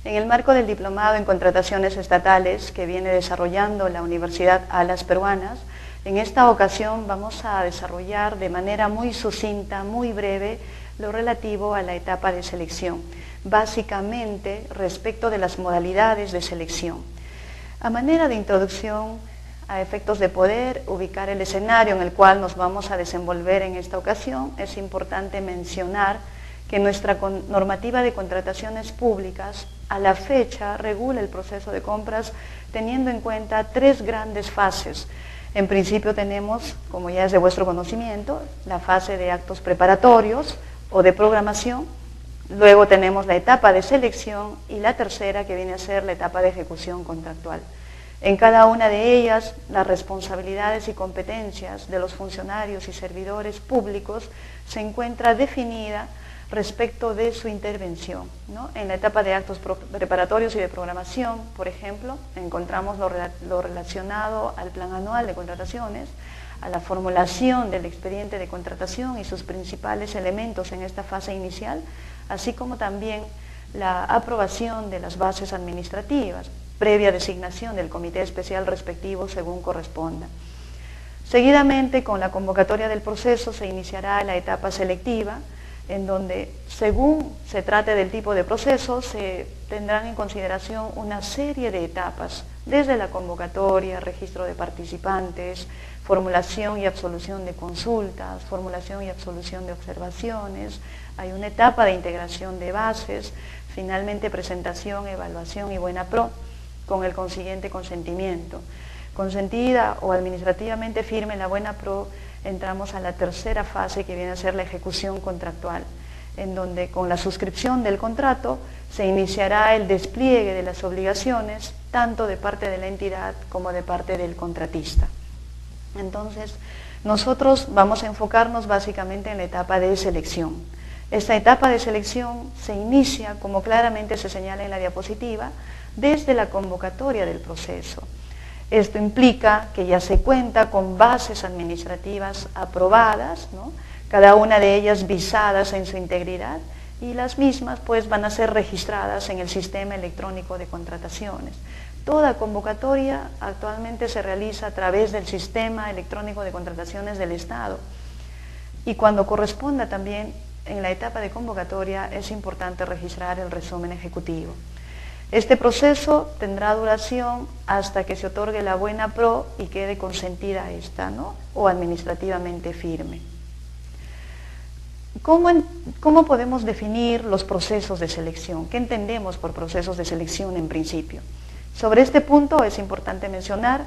En el marco del Diplomado en Contrataciones Estatales que viene desarrollando la Universidad Alas Peruanas, en esta ocasión vamos a desarrollar de manera muy sucinta, muy breve, lo relativo a la etapa de selección, básicamente respecto de las modalidades de selección. A manera de introducción, a efectos de poder ubicar el escenario en el cual nos vamos a desenvolver en esta ocasión, es importante mencionar que nuestra normativa de contrataciones públicas a la fecha regula el proceso de compras teniendo en cuenta tres grandes fases. En principio tenemos, como ya es de vuestro conocimiento, la fase de actos preparatorios o de programación, luego tenemos la etapa de selección y la tercera que viene a ser la etapa de ejecución contractual. En cada una de ellas, las responsabilidades y competencias de los funcionarios y servidores públicos se encuentra definida respecto de su intervención, ¿no? En la etapa de actos preparatorios y de programación, por ejemplo, encontramos lo relacionado al plan anual de contrataciones, a la formulación del expediente de contratación y sus principales elementos en esta fase inicial, así como también la aprobación de las bases administrativas, previa designación del comité especial respectivo según corresponda. Seguidamente, con la convocatoria del proceso se iniciará la etapa selectiva, en donde, según se trate del tipo de proceso, se tendrán en consideración una serie de etapas, desde la convocatoria, registro de participantes, formulación y absolución de consultas, formulación y absolución de observaciones, hay una etapa de integración de bases, finalmente presentación, evaluación y buena pro, con el consiguiente consentimiento. Consentida o administrativamente firme la buena pro, entramos a la tercera fase que viene a ser la ejecución contractual, en donde con la suscripción del contrato se iniciará el despliegue de las obligaciones, tanto de parte de la entidad como de parte del contratista. Entonces, nosotros vamos a enfocarnos básicamente en la etapa de selección. Esta etapa de selección se inicia, como claramente se señala en la diapositiva, desde la convocatoria del proceso. Esto implica que ya se cuenta con bases administrativas aprobadas, ¿no? Cada una de ellas visadas en su integridad, y las mismas pues van a ser registradas en el sistema electrónico de contrataciones. Toda convocatoria actualmente se realiza a través del sistema electrónico de contrataciones del Estado, y cuando corresponda también en la etapa de convocatoria es importante registrar el resumen ejecutivo. Este proceso tendrá duración hasta que se otorgue la buena pro y quede consentida esta, ¿no? O administrativamente firme. ¿Cómo podemos definir los procesos de selección? ¿Qué entendemos por procesos de selección en principio? Sobre este punto es importante mencionar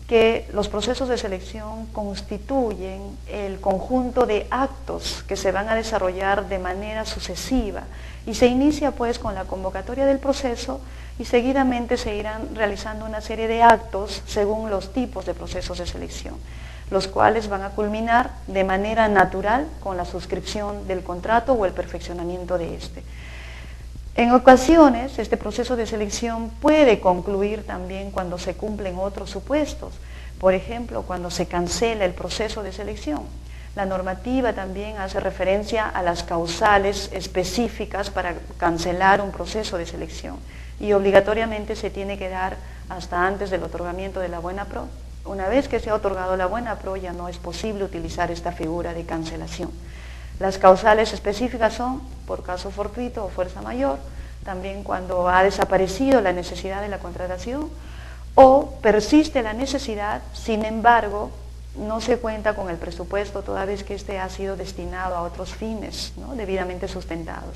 que los procesos de selección constituyen el conjunto de actos que se van a desarrollar de manera sucesiva y se inicia pues con la convocatoria del proceso y seguidamente se irán realizando una serie de actos según los tipos de procesos de selección, los cuales van a culminar de manera natural con la suscripción del contrato o el perfeccionamiento de este. En ocasiones, este proceso de selección puede concluir también cuando se cumplen otros supuestos, por ejemplo, cuando se cancela el proceso de selección. La normativa también hace referencia a las causales específicas para cancelar un proceso de selección y obligatoriamente se tiene que dar hasta antes del otorgamiento de la buena pro. Una vez que se ha otorgado la buena pro ya no es posible utilizar esta figura de cancelación. Las causales específicas son por caso fortuito o fuerza mayor, también cuando ha desaparecido la necesidad de la contratación o persiste la necesidad, sin embargo, no se cuenta con el presupuesto toda vez que este ha sido destinado a otros fines, ¿no? Debidamente sustentados.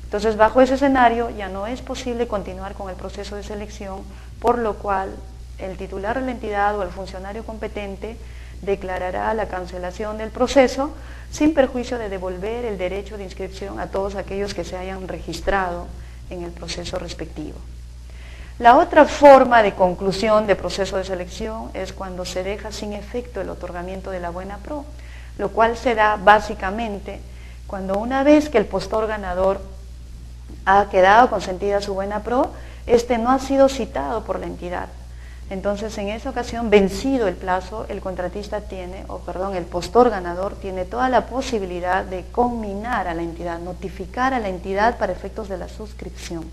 Entonces, bajo ese escenario ya no es posible continuar con el proceso de selección, por lo cual el titular de la entidad o el funcionario competente declarará la cancelación del proceso sin perjuicio de devolver el derecho de inscripción a todos aquellos que se hayan registrado en el proceso respectivo. La otra forma de conclusión de proceso de selección es cuando se deja sin efecto el otorgamiento de la buena pro, lo cual se da básicamente cuando una vez que el postor ganador ha quedado consentida su buena pro, este no ha sido citado por la entidad. Entonces, en esa ocasión, vencido el plazo, el contratista tiene, el postor ganador tiene toda la posibilidad de conminar a la entidad, notificar a la entidad para efectos de la suscripción.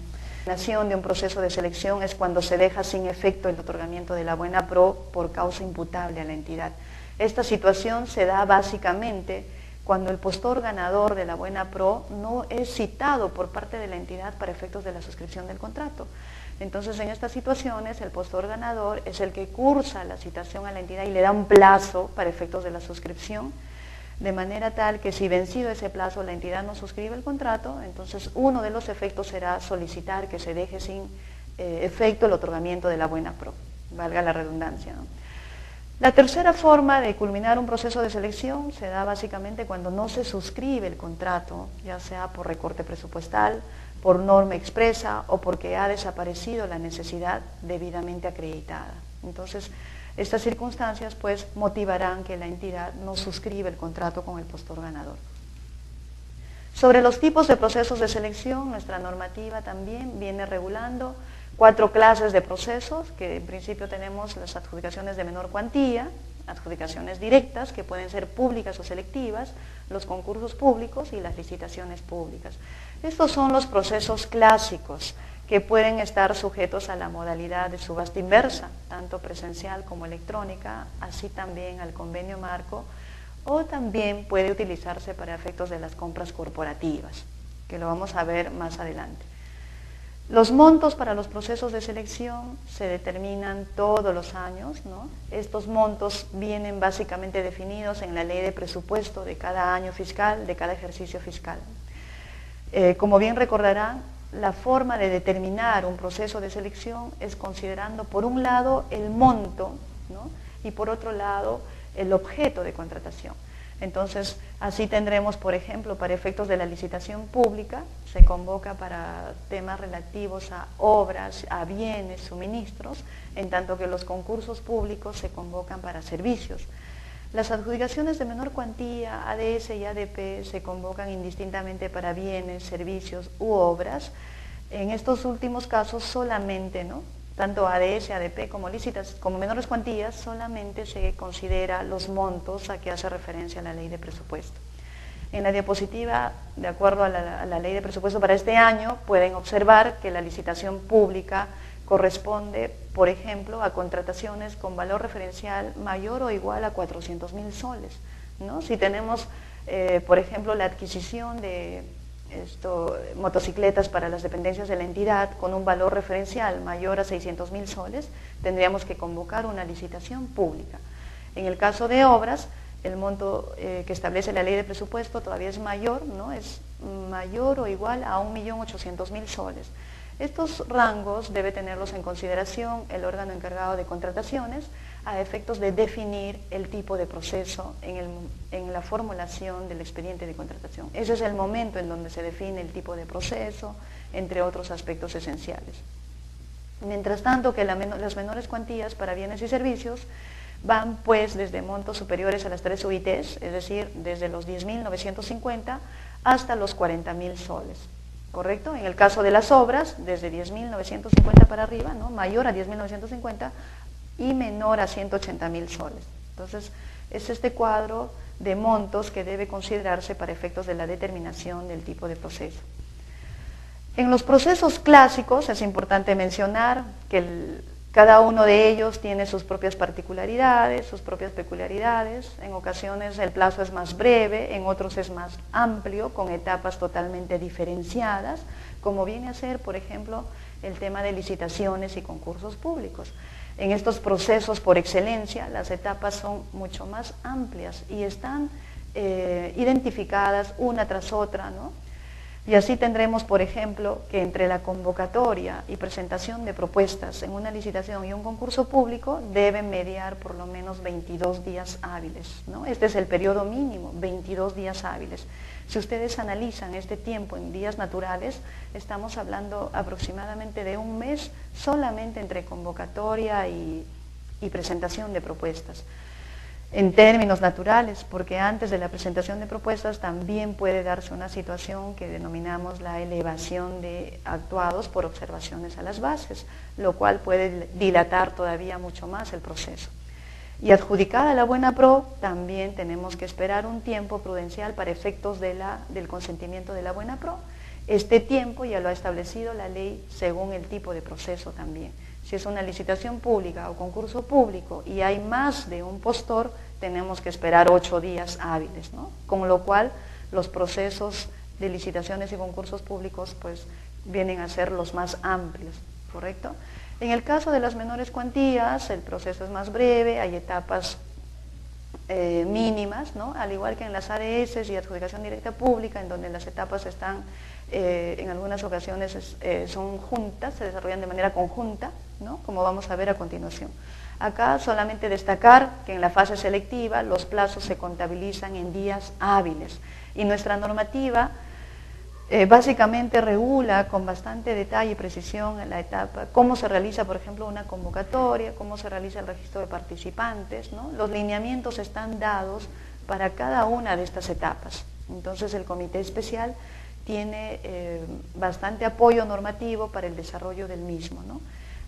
de un proceso de selección es cuando se deja sin efecto el otorgamiento de la buena pro por causa imputable a la entidad. Esta situación se da básicamente cuando el postor ganador de la buena pro no es citado por parte de la entidad para efectos de la suscripción del contrato. Entonces, en estas situaciones, el postor ganador es el que cursa la citación a la entidad y le da un plazo para efectos de la suscripción, de manera tal que si vencido ese plazo la entidad no suscribe el contrato, entonces uno de los efectos será solicitar que se deje sin efecto el otorgamiento de la buena pro, valga la redundancia, ¿no? La tercera forma de culminar un proceso de selección se da básicamente cuando no se suscribe el contrato, ya sea por recorte presupuestal, por norma expresa o porque ha desaparecido la necesidad debidamente acreditada. Entonces, estas circunstancias pues motivarán que la entidad no suscriba el contrato con el postor ganador. Sobre los tipos de procesos de selección, nuestra normativa también viene regulando 4 clases de procesos, que en principio tenemos las adjudicaciones de menor cuantía, adjudicaciones directas, que pueden ser públicas o selectivas, los concursos públicos y las licitaciones públicas. Estos son los procesos clásicos que pueden estar sujetos a la modalidad de subasta inversa, tanto presencial como electrónica, así también al convenio marco, o también puede utilizarse para efectos de las compras corporativas, que lo vamos a ver más adelante. Los montos para los procesos de selección se determinan todos los años, ¿no? Estos montos vienen básicamente definidos en la ley de presupuesto de cada año fiscal, de cada ejercicio fiscal. Como bien recordarán, la forma de determinar un proceso de selección es considerando por un lado el monto, ¿no? Y por otro lado el objeto de contratación. Entonces, así tendremos, por ejemplo, para efectos de la licitación pública, se convoca para temas relativos a obras, a bienes, suministros, en tanto que los concursos públicos se convocan para servicios. Las adjudicaciones de menor cuantía, ADS y ADP, se convocan indistintamente para bienes, servicios u obras. En estos últimos casos solamente, ¿no? Tanto ADS, ADP como menores cuantías, solamente se considera los montos a que hace referencia la ley de presupuesto. En la diapositiva, de acuerdo a la ley de presupuesto para este año, pueden observar que la licitación pública corresponde, por ejemplo, a contrataciones con valor referencial mayor o igual a 400.000 soles, ¿no? Si tenemos, por ejemplo, la adquisición de motocicletas para las dependencias de la entidad con un valor referencial mayor a 600.000 soles, tendríamos que convocar una licitación pública. En el caso de obras, el monto que establece la ley de presupuesto todavía es mayor, ¿no? Es mayor o igual a 1.800.000 soles. Estos rangos debe tenerlos en consideración el órgano encargado de contrataciones a efectos de definir el tipo de proceso en la formulación del expediente de contratación. Ese es el momento en donde se define el tipo de proceso, entre otros aspectos esenciales. Mientras tanto que las menores cuantías para bienes y servicios van pues desde montos superiores a las 3 UITs, es decir, desde los 10.950 hasta los 40.000 soles. ¿Correcto? En el caso de las obras, desde 10.950 para arriba, ¿no? Mayor a 10.950 y menor a 180.000 soles. Entonces, es este cuadro de montos que debe considerarse para efectos de la determinación del tipo de proceso. En los procesos clásicos es importante mencionar que cada uno de ellos tiene sus propias particularidades, sus propias peculiaridades. En ocasiones el plazo es más breve, en otros es más amplio, con etapas totalmente diferenciadas, como viene a ser, por ejemplo, el tema de licitaciones y concursos públicos. En estos procesos por excelencia, las etapas son mucho más amplias y están identificadas una tras otra, ¿no? Y así tendremos, por ejemplo, que entre la convocatoria y presentación de propuestas en una licitación y un concurso público deben mediar por lo menos 22 días hábiles, ¿no? Este es el periodo mínimo, 22 días hábiles. Si ustedes analizan este tiempo en días naturales, estamos hablando aproximadamente de un mes solamente entre convocatoria y presentación de propuestas. En términos naturales, porque antes de la presentación de propuestas también puede darse una situación que denominamos la elevación de actuados por observaciones a las bases, lo cual puede dilatar todavía mucho más el proceso. Y adjudicada la buena pro, también tenemos que esperar un tiempo prudencial para efectos del consentimiento de la buena pro, Este tiempo ya lo ha establecido la ley según el tipo de proceso también. Si es una licitación pública o concurso público y hay más de un postor, tenemos que esperar 8 días hábiles, ¿no? Con lo cual los procesos de licitaciones y concursos públicos pues vienen a ser los más amplios, ¿correcto? En el caso de las menores cuantías, el proceso es más breve, hay etapas mínimas, ¿no? Al igual que en las ADS y adjudicación directa pública, en donde las etapas están, en algunas ocasiones son juntas, se desarrollan de manera conjunta, ¿no? Como vamos a ver a continuación. Acá solamente destacar que en la fase selectiva los plazos se contabilizan en días hábiles y nuestra normativa básicamente regula con bastante detalle y precisión en la etapa, cómo se realiza, por ejemplo, una convocatoria, cómo se realiza el registro de participantes, ¿no? Los lineamientos están dados para cada una de estas etapas. Entonces el comité especial tiene bastante apoyo normativo para el desarrollo del mismo, ¿no?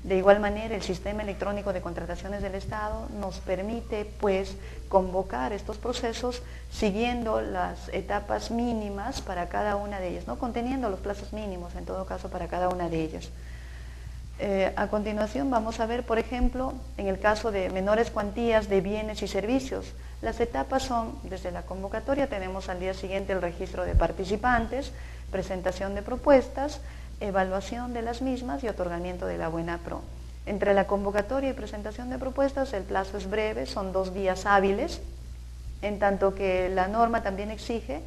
De igual manera, el sistema electrónico de contrataciones del Estado nos permite, pues, convocar estos procesos siguiendo las etapas mínimas para cada una de ellas, ¿no? Conteniendo los plazos mínimos, en todo caso, para cada una de ellas. A continuación vamos a ver, por ejemplo, en el caso de menores cuantías de bienes y servicios. Las etapas son, desde la convocatoria tenemos al día siguiente el registro de participantes, presentación de propuestas, evaluación de las mismas y otorgamiento de la buena pro. Entre la convocatoria y presentación de propuestas el plazo es breve, son 2 días hábiles, en tanto que la norma también exige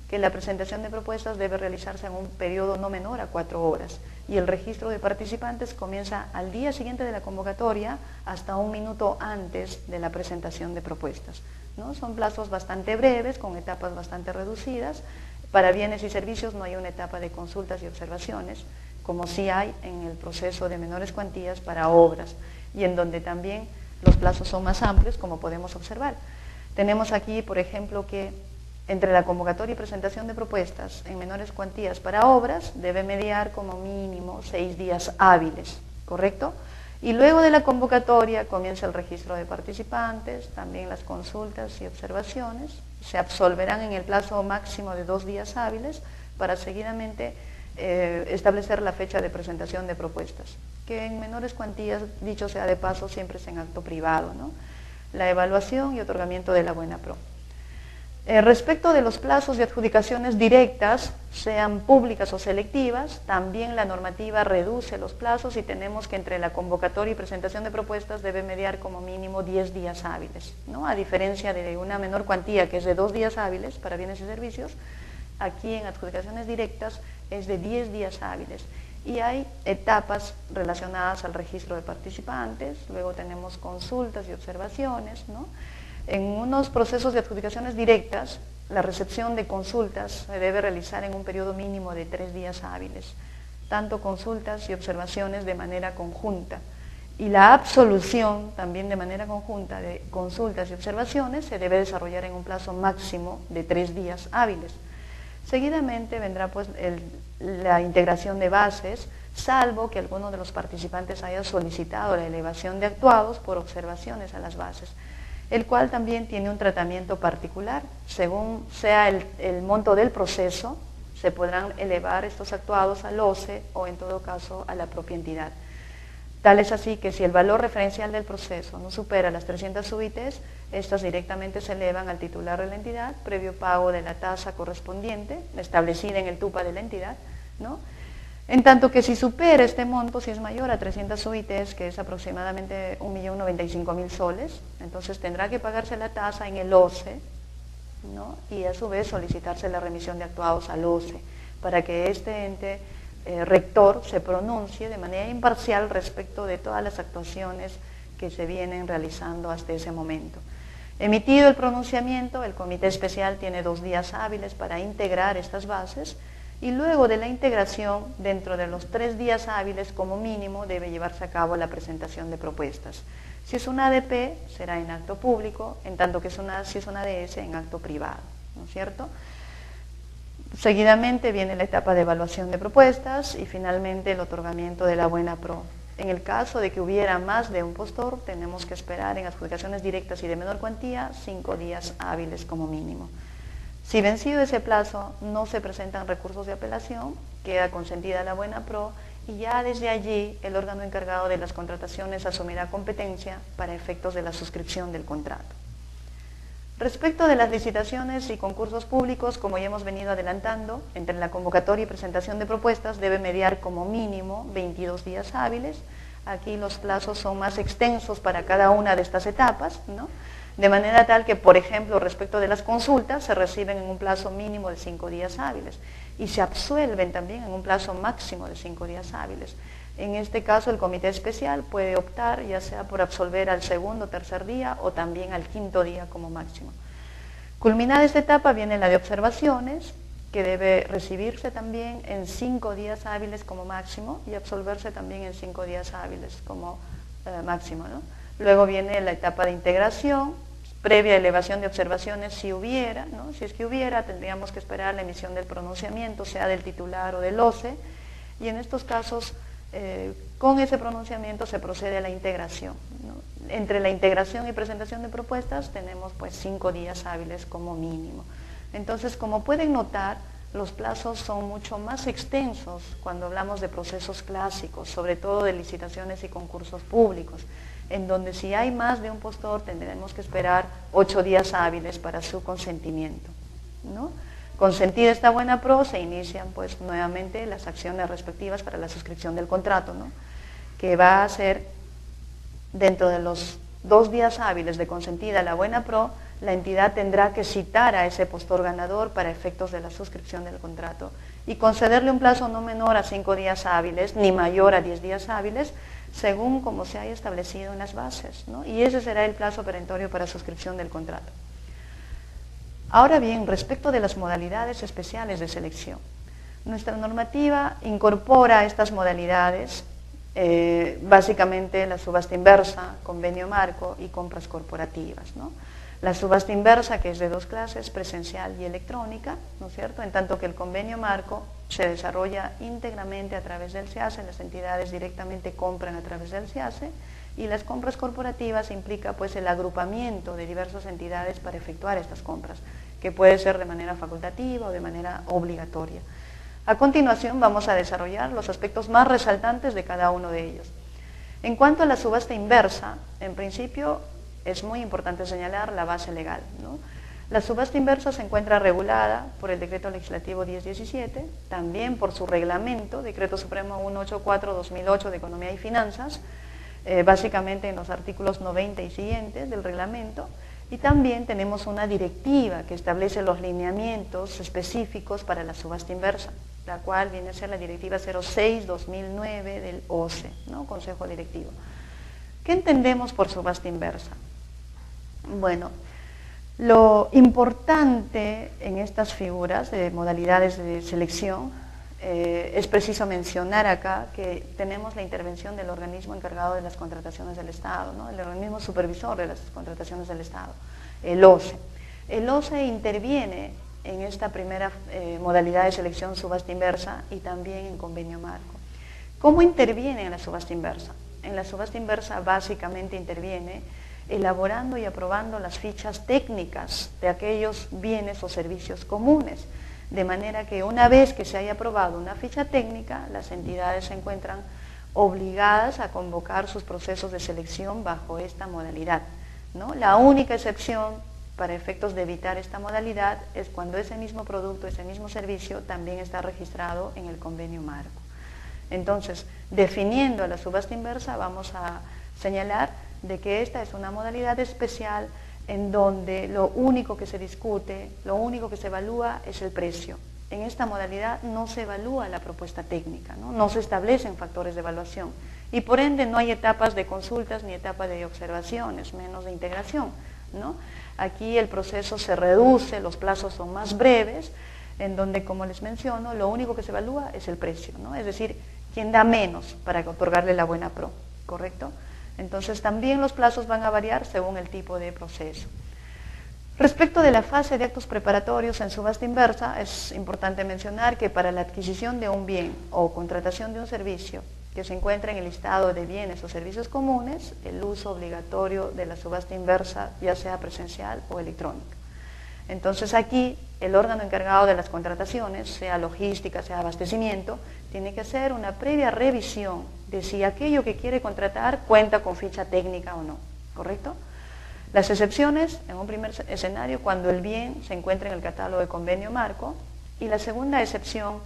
que la presentación de propuestas debe realizarse en un periodo no menor a 4 horas y el registro de participantes comienza al día siguiente de la convocatoria hasta 1 minuto antes de la presentación de propuestas, ¿no? Son plazos bastante breves, con etapas bastante reducidas. Para bienes y servicios no hay una etapa de consultas y observaciones, como sí hay en el proceso de menores cuantías para obras, y en donde también los plazos son más amplios, como podemos observar. Tenemos aquí, por ejemplo, que entre la convocatoria y presentación de propuestas en menores cuantías para obras debe mediar como mínimo 6 días hábiles, ¿correcto? Y luego de la convocatoria comienza el registro de participantes, también las consultas y observaciones, se absolverán en el plazo máximo de 2 días hábiles para seguidamente establecer la fecha de presentación de propuestas, que en menores cuantías, dicho sea de paso, siempre es en acto privado, ¿no? La evaluación y otorgamiento de la buena pro. Respecto de los plazos de adjudicaciones directas, sean públicas o selectivas, también la normativa reduce los plazos y tenemos que entre la convocatoria y presentación de propuestas debe mediar como mínimo 10 días hábiles, ¿no? A diferencia de una menor cuantía que es de 2 días hábiles para bienes y servicios, aquí en adjudicaciones directas es de 10 días hábiles. Y hay etapas relacionadas al registro de participantes, luego tenemos consultas y observaciones, ¿no? En unos procesos de adjudicaciones directas, la recepción de consultas se debe realizar en un periodo mínimo de 3 días hábiles, tanto consultas y observaciones de manera conjunta. Y la absolución también de manera conjunta de consultas y observaciones se debe desarrollar en un plazo máximo de 3 días hábiles. Seguidamente vendrá pues la integración de bases, salvo que alguno de los participantes haya solicitado la elevación de actuados por observaciones a las bases, el cual también tiene un tratamiento particular. Según sea el monto del proceso, se podrán elevar estos actuados al OCE o en todo caso a la propia entidad. Tal es así que si el valor referencial del proceso no supera las 300 UITs, estas directamente se elevan al titular de la entidad, previo pago de la tasa correspondiente, establecida en el TUPA de la entidad, ¿no? En tanto que si supera este monto, si es mayor a 300 UITs, que es aproximadamente 1.095.000 soles, entonces tendrá que pagarse la tasa en el OCE, ¿no? Y a su vez solicitarse la remisión de actuados al OCE, para que este ente rector se pronuncie de manera imparcial respecto de todas las actuaciones que se vienen realizando hasta ese momento. Emitido el pronunciamiento, el comité especial tiene 2 días hábiles para integrar estas bases, y luego de la integración, dentro de los 3 días hábiles como mínimo, debe llevarse a cabo la presentación de propuestas. Si es una ADP, será en acto público, en tanto que si es una ADS, en acto privado, ¿no es cierto? Seguidamente viene la etapa de evaluación de propuestas y finalmente el otorgamiento de la buena pro. En el caso de que hubiera más de un postor, tenemos que esperar en adjudicaciones directas y de menor cuantía 5 días hábiles como mínimo. Si vencido ese plazo no se presentan recursos de apelación, queda consentida la buena pro y ya desde allí el órgano encargado de las contrataciones asumirá competencia para efectos de la suscripción del contrato. Respecto de las licitaciones y concursos públicos, como ya hemos venido adelantando, entre la convocatoria y presentación de propuestas debe mediar como mínimo 22 días hábiles. Aquí los plazos son más extensos para cada una de estas etapas, ¿no? De manera tal que, por ejemplo, respecto de las consultas, se reciben en un plazo mínimo de 5 días hábiles y se absuelven también en un plazo máximo de 5 días hábiles. En este caso, el comité especial puede optar ya sea por absolver al segundo o tercer día o también al quinto día como máximo. Culminada esta etapa viene la de observaciones, que debe recibirse también en 5 días hábiles como máximo y absolverse también en 5 días hábiles como máximo, ¿no? Luego viene la etapa de integración, previa elevación de observaciones si hubiera, ¿no? Si es que hubiera, tendríamos que esperar la emisión del pronunciamiento, sea del titular o del OCE, y en estos casos, con ese pronunciamiento se procede a la integración, ¿no? Entre la integración y presentación de propuestas tenemos pues 5 días hábiles como mínimo. Entonces, como pueden notar, los plazos son mucho más extensos cuando hablamos de procesos clásicos, sobre todo de licitaciones y concursos públicos, en donde si hay más de un postor tendremos que esperar 8 días hábiles para su consentimiento, ¿no? Consentida esta buena pro, se inician pues nuevamente las acciones respectivas para la suscripción del contrato, ¿no? Que va a ser dentro de los 2 días hábiles de consentida la buena pro, la entidad tendrá que citar a ese postor ganador para efectos de la suscripción del contrato y concederle un plazo no menor a 5 días hábiles ni mayor a 10 días hábiles según como se haya establecido en las bases, ¿no? Y ese será el plazo perentorio para suscripción del contrato. Ahora bien, respecto de las modalidades especiales de selección, nuestra normativa incorpora estas modalidades, básicamente la subasta inversa, convenio marco y compras corporativas, ¿no? La subasta inversa, que es de 2 clases, presencial y electrónica, ¿no es cierto? En tanto que el convenio marco se desarrolla íntegramente a través del SEACE, las entidades directamente compran a través del SEACE, y las compras corporativas implica pues el agrupamiento de diversas entidades para efectuar estas compras, que puede ser de manera facultativa o de manera obligatoria. A continuación vamos a desarrollar los aspectos más resaltantes de cada uno de ellos. En cuanto a la subasta inversa, en principio es muy importante señalar la base legal, ¿no? La subasta inversa se encuentra regulada por el Decreto Legislativo 1017, también por su reglamento, Decreto Supremo 184/2008 de Economía y Finanzas, básicamente en los artículos 90 y siguientes del reglamento, y también tenemos una directiva que establece los lineamientos específicos para la subasta inversa, la cual viene a ser la Directiva 06/2009 del OCE, ¿no? Consejo Directivo. ¿Qué entendemos por subasta inversa? Bueno, lo importante en estas figuras de modalidades de selección es preciso mencionar acá que tenemos la intervención del organismo encargado de las contrataciones del Estado, ¿no? El organismo supervisor de las contrataciones del Estado, el OCE. El OCE interviene en esta primera modalidad de selección subasta inversa y también en convenio marco. ¿Cómo interviene en la subasta inversa? En la subasta inversa básicamente interviene elaborando y aprobando las fichas técnicas de aquellos bienes o servicios comunes, de manera que una vez que se haya aprobado una ficha técnica, las entidades se encuentran obligadas a convocar sus procesos de selección bajo esta modalidad, ¿no? La única excepción para efectos de evitar esta modalidad es cuando ese mismo producto, ese mismo servicio también está registrado en el convenio marco. Entonces, definiendo la subasta inversa, vamos a señalar de que esta es una modalidad especial en donde lo único que se discute, lo único que se evalúa es el precio. En esta modalidad no se evalúa la propuesta técnica, no se establecen factores de evaluación y por ende no hay etapas de consultas ni etapas de observaciones, menos de integración, ¿no? Aquí el proceso se reduce, los plazos son más breves, en donde, como les menciono, lo único que se evalúa es el precio, ¿no? Es decir, quién da menos para otorgarle la buena pro, ¿correcto? Entonces también los plazos van a variar según el tipo de proceso. Respecto de la fase de actos preparatorios en subasta inversa, es importante mencionar que para la adquisición de un bien o contratación de un servicio que se encuentra en el listado de bienes o servicios comunes, el uso obligatorio de la subasta inversa ya sea presencial o electrónica. Entonces aquí el órgano encargado de las contrataciones, sea logística, sea abastecimiento, tiene que hacer una previa revisión de si aquello que quiere contratar cuenta con ficha técnica o no, ¿correcto? Las excepciones, en un primer escenario, cuando el bien se encuentra en el catálogo de convenio marco, y la segunda excepción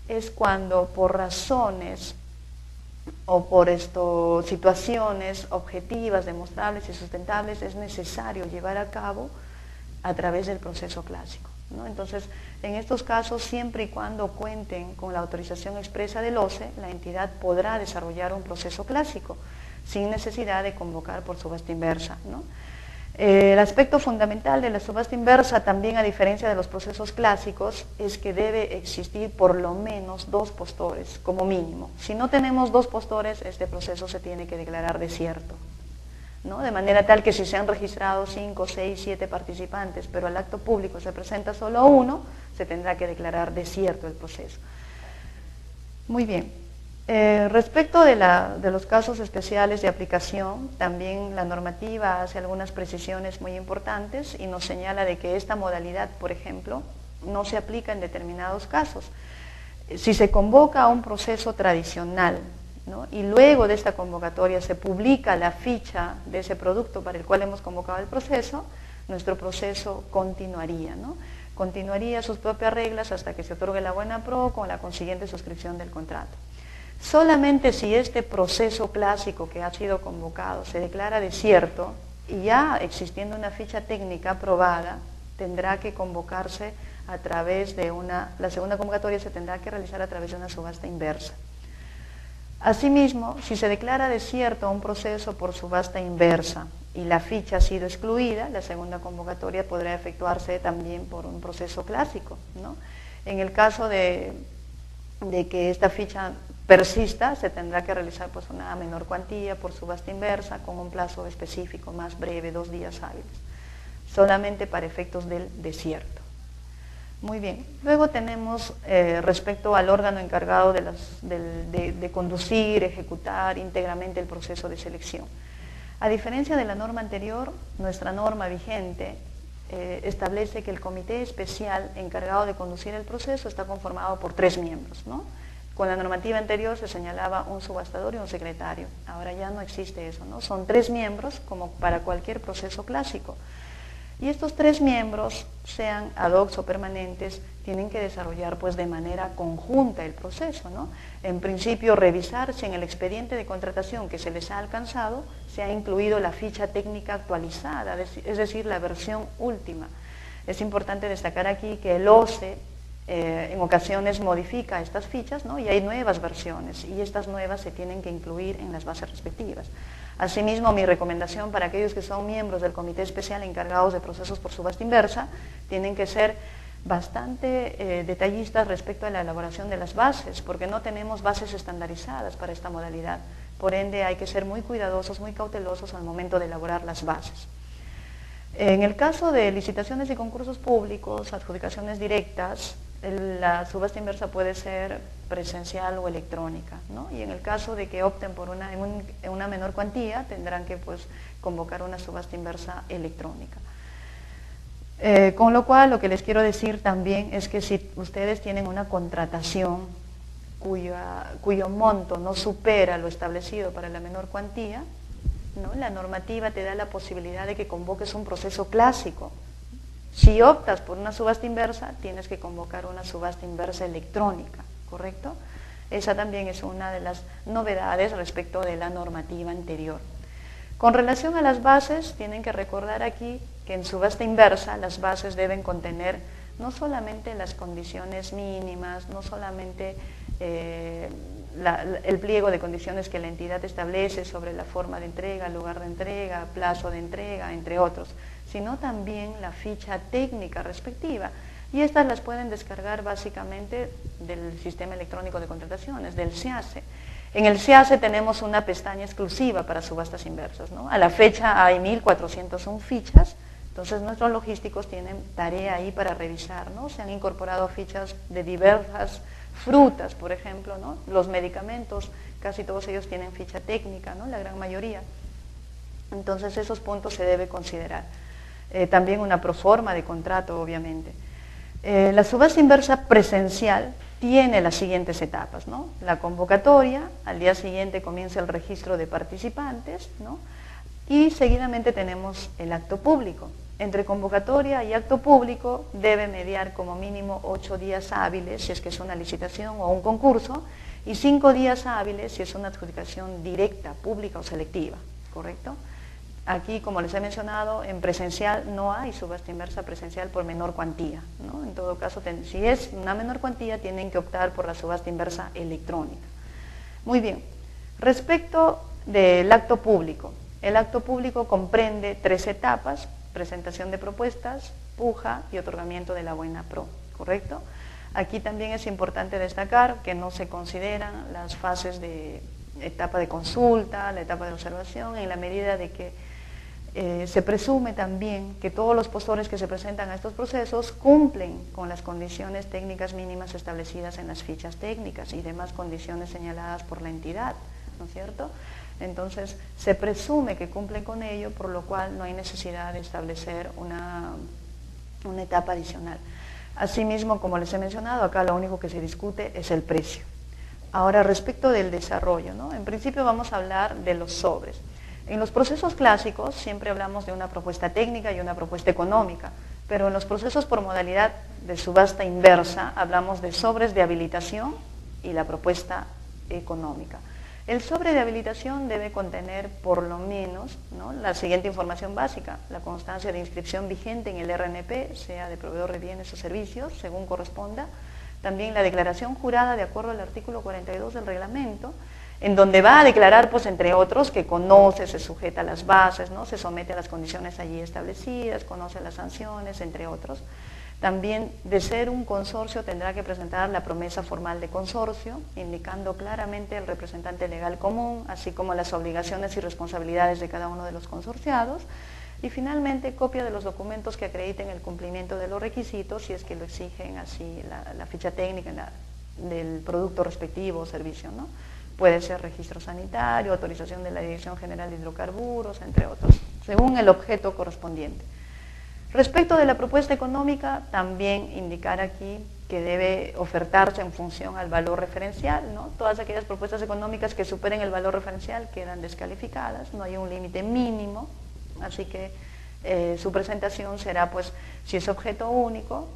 es cuando por razones o por situaciones objetivas, demostrables y sustentables es necesario llevar a cabo a través del proceso clásico, ¿no? Entonces, en estos casos, siempre y cuando cuenten con la autorización expresa del OCE, la entidad podrá desarrollar un proceso clásico sin necesidad de convocar por subasta inversa, ¿no? El aspecto fundamental de la subasta inversa, también a diferencia de los procesos clásicos, es que debe existir por lo menos 2 postores, como mínimo. Si no tenemos 2 postores, este proceso se tiene que declarar desierto, ¿no? De manera tal que si se han registrado 5, 6, 7 participantes, pero al acto público se presenta solo 1, se tendrá que declarar desierto el proceso. Muy bien. Respecto de los casos especiales de aplicación, también la normativa hace algunas precisiones muy importantes y nos señala de que esta modalidad, por ejemplo, no se aplica en determinados casos. Si se convoca a un proceso tradicional, ¿no? Y luego de esta convocatoria se publica la ficha de ese producto para el cual hemos convocado el proceso, nuestro proceso continuaría, ¿no? Continuaría sus propias reglas hasta que se otorgue la buena pro con la consiguiente suscripción del contrato. Solamente si este proceso clásico que ha sido convocado se declara desierto y ya existiendo una ficha técnica aprobada, tendrá que convocarse a través de la segunda convocatoria se tendrá que realizar a través de una subasta inversa. Asimismo, si se declara desierto un proceso por subasta inversa y la ficha ha sido excluida, la segunda convocatoria podrá efectuarse también por un proceso clásico, ¿no? En el caso de que esta ficha persista, se tendrá que realizar pues una menor cuantía por subasta inversa con un plazo específico más breve, 2 días hábiles, solamente para efectos del desierto. Muy bien, luego tenemos respecto al órgano encargado de conducir, ejecutar íntegramente el proceso de selección. A diferencia de la norma anterior, nuestra norma vigente establece que el comité especial encargado de conducir el proceso está conformado por 3 miembros, ¿no? Con la normativa anterior se señalaba un subastador y un secretario. Ahora ya no existe eso, ¿no? Son 3 miembros como para cualquier proceso clásico. Y estos 3 miembros, sean ad hoc o permanentes, tienen que desarrollar pues de manera conjunta el proceso, ¿no? En principio, revisar si en el expediente de contratación que se les ha alcanzado se ha incluido la ficha técnica actualizada, es decir, la versión última. Es importante destacar aquí que el OCE en ocasiones modifica estas fichas, ¿no? Y hay nuevas versiones y estas nuevas se tienen que incluir en las bases respectivas. Asimismo, mi recomendación para aquellos que son miembros del comité especial encargados de procesos por subasta inversa, tienen que ser bastante detallistas respecto a la elaboración de las bases, porque no tenemos bases estandarizadas para esta modalidad. Por ende, hay que ser muy cuidadosos, muy cautelosos al momento de elaborar las bases. En el caso de licitaciones y concursos públicos, adjudicaciones directas, la subasta inversa puede ser presencial o electrónica, ¿no? Y en el caso de que opten por una menor cuantía, tendrán que pues, convocar una subasta inversa electrónica. Con lo cual, lo que les quiero decir también es que si ustedes tienen una contratación cuyo monto no supera lo establecido para la menor cuantía, ¿no? La normativa te da la posibilidad de que convoques un proceso clásico. Si optas por una subasta inversa, tienes que convocar una subasta inversa electrónica, ¿correcto? Esa también es una de las novedades respecto de la normativa anterior. Con relación a las bases, tienen que recordar aquí que en subasta inversa las bases deben contener no solamente las condiciones mínimas, no solamente el pliego de condiciones que la entidad establece sobre la forma de entrega, lugar de entrega, plazo de entrega, entre otros, sino también la ficha técnica respectiva. Y estas las pueden descargar básicamente del Sistema Electrónico de Contrataciones, del SEACE. En el SEACE tenemos una pestaña exclusiva para subastas inversas, ¿no? A la fecha hay 1.401 fichas, entonces nuestros logísticos tienen tarea ahí para revisar, ¿no? Se han incorporado fichas de diversas frutas, por ejemplo, ¿no? Los medicamentos, casi todos ellos tienen ficha técnica, ¿no? La gran mayoría. Entonces esos puntos se debe considerar. También una proforma de contrato, obviamente. La subasta inversa presencial tiene las siguientes etapas, ¿no? La convocatoria, al día siguiente comienza el registro de participantes, ¿no? Y seguidamente tenemos el acto público. Entre convocatoria y acto público debe mediar como mínimo 8 días hábiles si es que es una licitación o un concurso, y 5 días hábiles si es una adjudicación directa, pública o selectiva, ¿correcto? Aquí, como les he mencionado, en presencial no hay subasta inversa presencial por menor cuantía, ¿no? En todo caso, si es una menor cuantía, tienen que optar por la subasta inversa electrónica. Muy bien, respecto del acto público. El acto público comprende 3 etapas: presentación de propuestas, puja y otorgamiento de la buena pro, ¿correcto? Aquí también es importante destacar que no se consideran las fases de etapa de consulta, la etapa de observación, en la medida de que se presume también que todos los postores que se presentan a estos procesos cumplen con las condiciones técnicas mínimas establecidas en las fichas técnicas y demás condiciones señaladas por la entidad, ¿no es cierto? Entonces, se presume que cumplen con ello, por lo cual no hay necesidad de establecer una etapa adicional. Asimismo, como les he mencionado, acá lo único que se discute es el precio. Ahora, respecto del desarrollo, ¿no? En principio vamos a hablar de los sobres. En los procesos clásicos siempre hablamos de una propuesta técnica y una propuesta económica, pero en los procesos por modalidad de subasta inversa hablamos de sobres de habilitación y la propuesta económica. El sobre de habilitación debe contener por lo menos, ¿no?, la siguiente información básica: la constancia de inscripción vigente en el RNP, sea de proveedor de bienes o servicios, según corresponda. También la declaración jurada de acuerdo al artículo 42 del reglamento, en donde va a declarar, pues, entre otros, que conoce, se sujeta a las bases, ¿no?, se somete a las condiciones allí establecidas, conoce las sanciones, entre otros. También, de ser un consorcio, tendrá que presentar la promesa formal de consorcio, indicando claramente el representante legal común, así como las obligaciones y responsabilidades de cada uno de los consorciados. Y finalmente, copia de los documentos que acrediten el cumplimiento de los requisitos, si es que lo exigen así la ficha técnica del producto respectivo o servicio, ¿no? Puede ser registro sanitario, autorización de la Dirección General de Hidrocarburos, entre otros, según el objeto correspondiente. Respecto de la propuesta económica, también indicar aquí que debe ofertarse en función al valor referencial, ¿no? Todas aquellas propuestas económicas que superen el valor referencial quedan descalificadas, no hay un límite mínimo, así que su presentación será, pues, si es objeto único,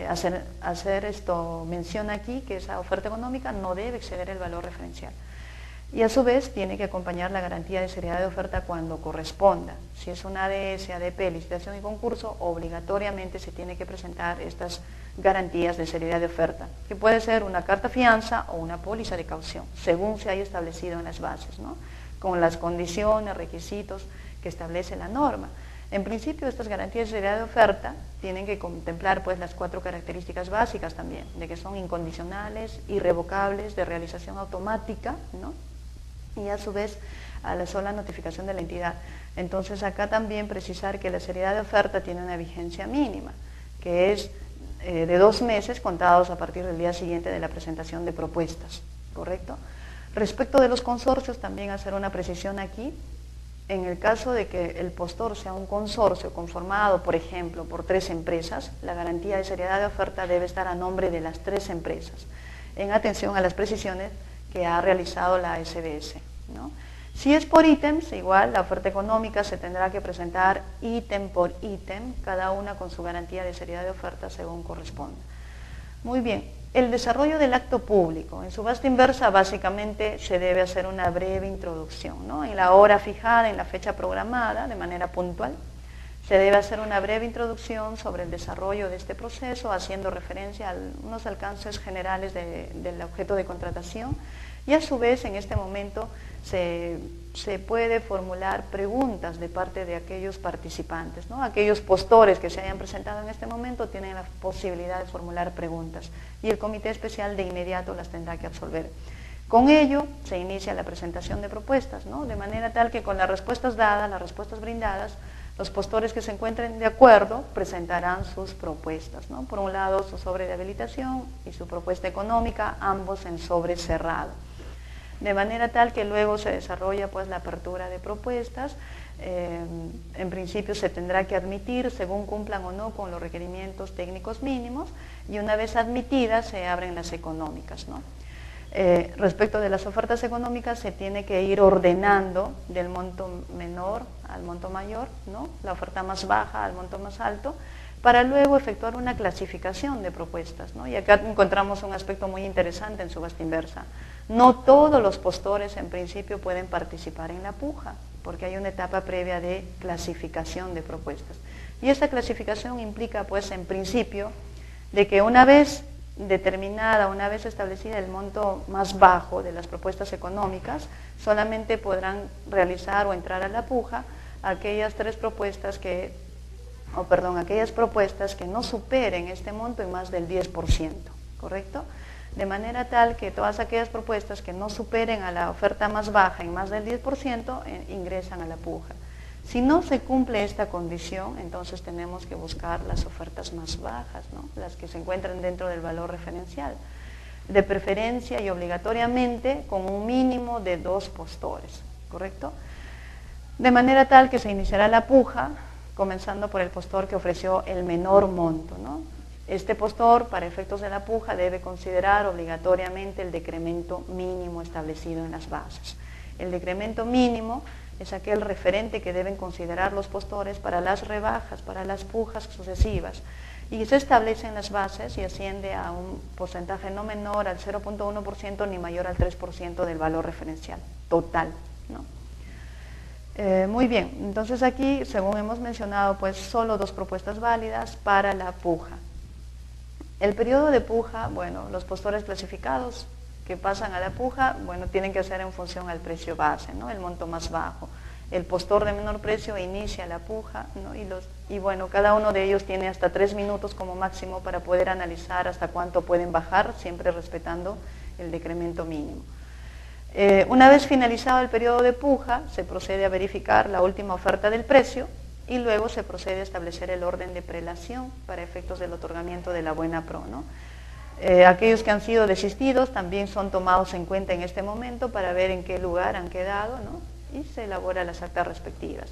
hacer esto mención aquí que esa oferta económica no debe exceder el valor referencial. Y a su vez tiene que acompañar la garantía de seriedad de oferta cuando corresponda. Si es una ADS, ADP, licitación y concurso, obligatoriamente se tiene que presentar estas garantías de seriedad de oferta, que puede ser una carta fianza o una póliza de caución, según se haya establecido en las bases, ¿no?, con las condiciones, requisitos que establece la norma. En principio, estas garantías de seriedad de oferta tienen que contemplar, pues, las 4 características básicas también, de que son incondicionales, irrevocables, de realización automática, ¿no?, y a su vez a la sola notificación de la entidad. Entonces, acá también precisar que la seriedad de oferta tiene una vigencia mínima, que es de 2 meses contados a partir del día siguiente de la presentación de propuestas, ¿correcto? Respecto de los consorcios, también hacer una precisión aquí. En el caso de que el postor sea un consorcio conformado, por ejemplo, por 3 empresas, la garantía de seriedad de oferta debe estar a nombre de las 3 empresas, en atención a las precisiones que ha realizado la SBS, ¿no? Si es por ítems, igual la oferta económica se tendrá que presentar ítem por ítem, cada una con su garantía de seriedad de oferta según corresponda. Muy bien, el desarrollo del acto público. En subasta inversa básicamente se debe hacer una breve introducción, ¿no? En la hora fijada, en la fecha programada, de manera puntual, se debe hacer una breve introducción sobre el desarrollo de este proceso, haciendo referencia a unos alcances generales del objeto de contratación, y a su vez en este momento se puede formular preguntas de parte de aquellos participantes, ¿no? Aquellos postores que se hayan presentado en este momento tienen la posibilidad de formular preguntas y el comité especial de inmediato las tendrá que absolver. Con ello se inicia la presentación de propuestas, ¿no?, de manera tal que con las respuestas dadas, las respuestas brindadas, los postores que se encuentren de acuerdo presentarán sus propuestas, ¿no? Por un lado, su sobre de habilitación y su propuesta económica, ambos en sobre cerrado. de manera tal que luego se desarrolla pues la apertura de propuestas. En principio se tendrá que admitir según cumplan o no con los requerimientos técnicos mínimos, y una vez admitidas se abren las económicas, ¿no? Respecto de las ofertas económicas se tiene que ir ordenando del monto menor al monto mayor, ¿no? La oferta más baja al monto más alto, para luego efectuar una clasificación de propuestas, ¿no? Y acá encontramos un aspecto muy interesante en subasta inversa. No todos los postores en principio pueden participar en la puja, porque hay una etapa previa de clasificación de propuestas. Y esta clasificación implica, pues, en principio, de que una vez determinada, una vez establecida el monto más bajo de las propuestas económicas, solamente podrán realizar o entrar a la puja aquellas propuestas que no superen este monto en más del 10%, ¿correcto? De manera tal que todas aquellas propuestas que no superen a la oferta más baja en más del 10% ingresan a la puja. Si no se cumple esta condición, entonces tenemos que buscar las ofertas más bajas, ¿no? Las que se encuentran dentro del valor referencial, de preferencia y obligatoriamente con un mínimo de 2 postores, ¿correcto? De manera tal que se iniciará la puja, comenzando por el postor que ofreció el menor monto, ¿no? Este postor, para efectos de la puja, debe considerar obligatoriamente el decremento mínimo establecido en las bases. El decremento mínimo es aquel referente que deben considerar los postores para las rebajas, para las pujas sucesivas, y se establece en las bases y asciende a un porcentaje no menor al 0.1% ni mayor al 3% del valor referencial total, ¿no? Muy bien, entonces aquí, según hemos mencionado, pues solo 2 propuestas válidas para la puja. El periodo de puja, bueno, los postores clasificados que pasan a la puja, bueno, tienen que hacer en función al precio base, ¿no? El monto más bajo. El postor de menor precio inicia la puja, ¿no? Y bueno, cada uno de ellos tiene hasta 3 minutos como máximo para poder analizar hasta cuánto pueden bajar, siempre respetando el decremento mínimo. Una vez finalizado el periodo de puja, se procede a verificar la última oferta del precio y luego se procede a establecer el orden de prelación para efectos del otorgamiento de la buena pro, ¿no? Aquellos que han sido desistidos también son tomados en cuenta en este momento para ver en qué lugar han quedado, ¿no? Y se elaboran las actas respectivas.